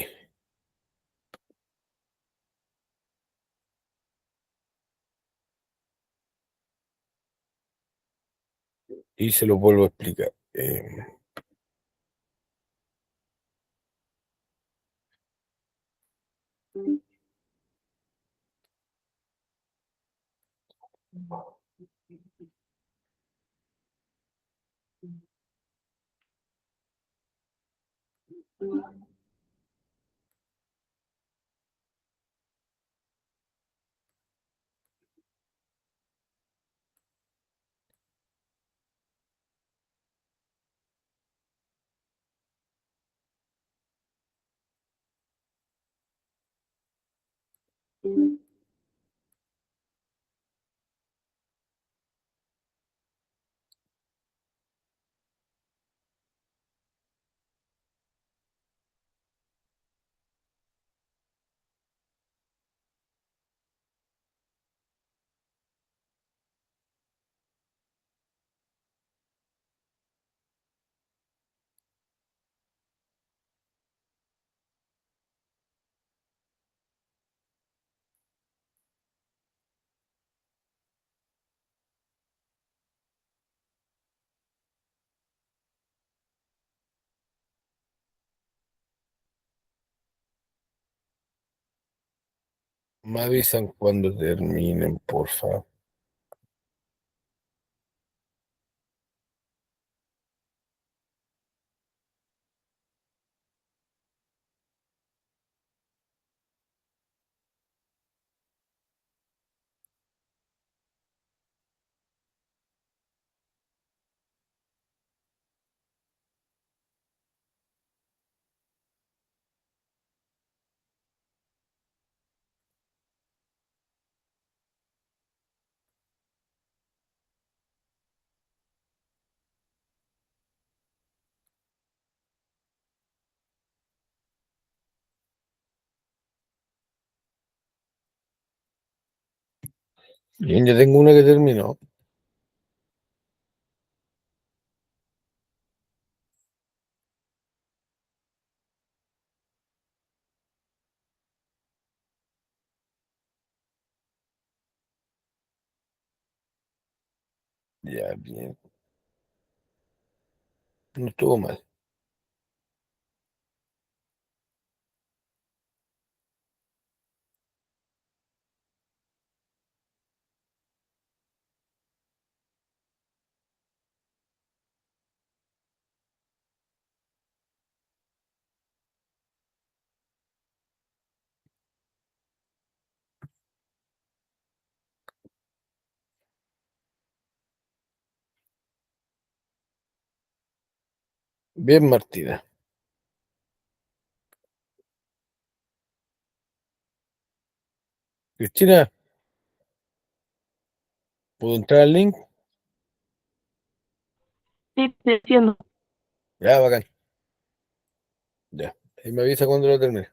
y se lo vuelvo a explicar. Me avisan cuando terminen, porfa. Bien, ya tengo una que terminó. Ya, bien. No estuvo mal. Bien, Martina. Cristina, ¿puedo entrar al link? Sí, te entiendo. Ya, bacán. Ya. Y me avisa cuando lo termine.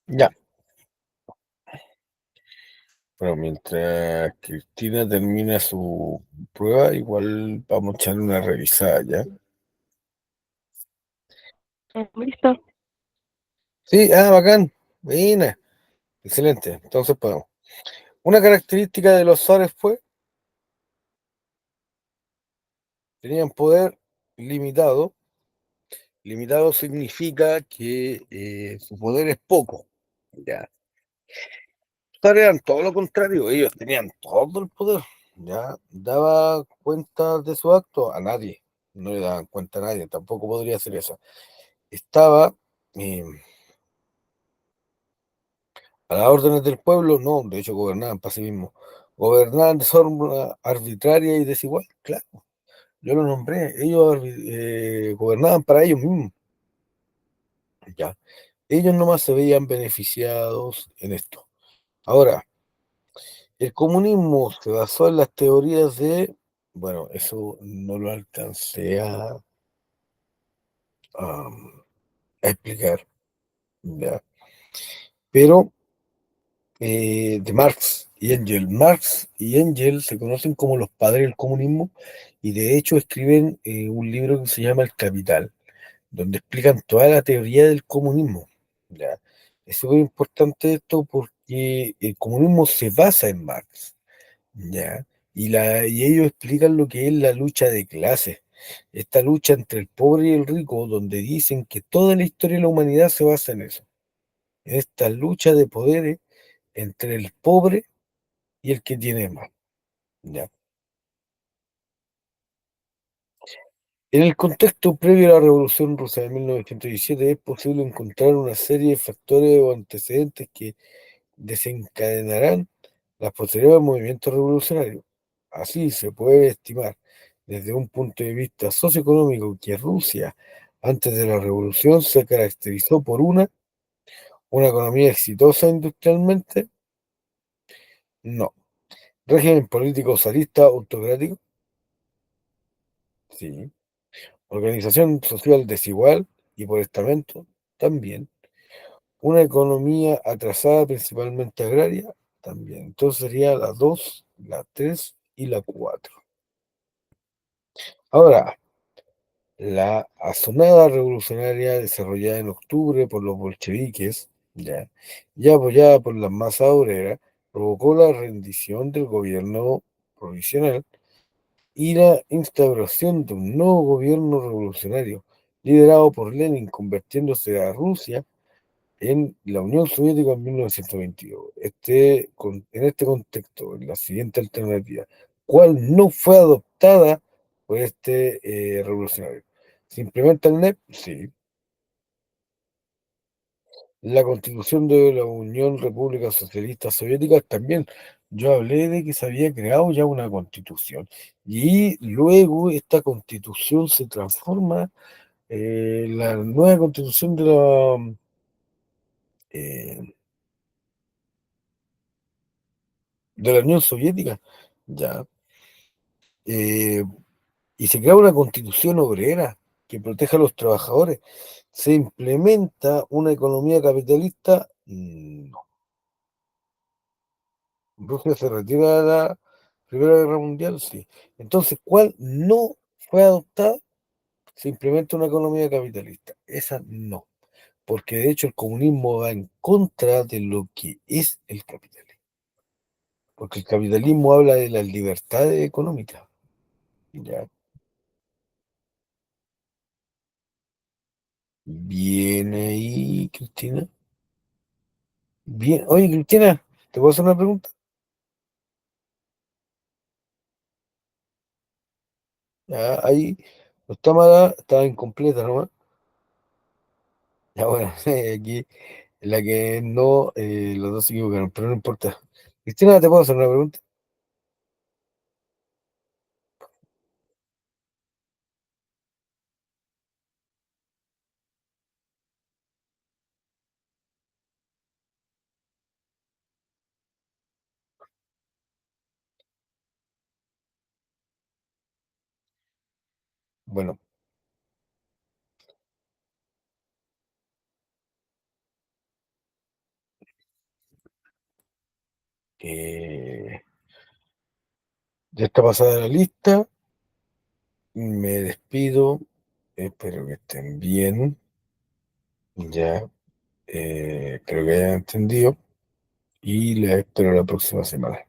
Ya. Pero mientras Cristina termina su prueba, igual vamos a echar una revisada ya. Listo. Sí, bacán. Buena. Excelente. Entonces podemos. Una característica de los zares fue, tenían poder limitado. Limitado significa que su poder es poco. Ya. Los zares eran todo lo contrario. Ellos tenían todo el poder. Ya. ¿Daba cuenta de su acto? A nadie. No le daban cuenta a nadie. Tampoco podría hacer eso. Estaba eh, a las órdenes del pueblo, no, de hecho gobernaban para sí mismos. Gobernaban de forma arbitraria y desigual, claro. Yo lo nombré, ellos gobernaban para ellos mismos, ya. Ellos nomás se veían beneficiados en esto. Ahora, el comunismo se basó en las teorías de, bueno, eso no lo alcancé a- a explicar, ya. Pero de Marx y Engels. Marx y Engels se conocen como los padres del comunismo y de hecho escriben un libro que se llama El Capital, donde explican toda la teoría del comunismo. ¿Ya? Es súper importante esto porque el comunismo se basa en Marx, ¿ya? Y ellos explican lo que es la lucha de clases, esta lucha entre el pobre y el rico, donde dicen que toda la historia de la humanidad se basa en eso, en esta lucha de poderes entre el pobre y el que tiene más. ¿Ya? En el contexto previo a la Revolución Rusa de 1917 es posible encontrar una serie de factores o antecedentes que desencadenarán los posteriores movimientos revolucionarios. Así se puede estimar desde un punto de vista socioeconómico que Rusia antes de la revolución se caracterizó por una economía exitosa industrialmente, no. Régimen político zarista autocrático, sí. Organización social desigual y por estamento, también. Una economía atrasada, principalmente agraria, también. Entonces sería la 2, la 3 y la 4. Ahora, la asonada revolucionaria desarrollada en octubre por los bolcheviques, ya, y apoyada por las masas obreras, provocó la rendición del gobierno provisional y la instauración de un nuevo gobierno revolucionario liderado por Lenin, convirtiéndose a Rusia en la Unión Soviética en 1922. En este contexto, en la siguiente alternativa, cual no fue adoptada por este revolucionario. ¿Se implementa el NEP? Sí. La Constitución de la Unión República Socialista Soviética también. Yo hablé de que se había creado ya una constitución y luego esta constitución se transforma en la nueva constitución eh, de la Unión Soviética. Ya. eh, y se crea una constitución obrera que proteja a los trabajadores. ¿Se implementa una economía capitalista? No. Rusia se retira de la Primera Guerra Mundial, sí. Entonces, ¿cuál no fue adoptada? Se implementa una economía capitalista. Esa no, porque de hecho el comunismo va en contra de lo que es el capitalismo, porque el capitalismo habla de las libertades económicas. Ya, viene ahí, Cristina. Bien, oye, Cristina, ¿te puedo hacer una pregunta? Ya, ahí no está mala, está incompleta nomás. Ya, bueno, aquí la que no, los dos se equivocaron, pero no importa. Cristina, ¿te puedo hacer una pregunta? Bueno, eh, ya está pasada la lista, me despido, espero que estén bien, ya, espero que hayan entendido y les espero la próxima semana.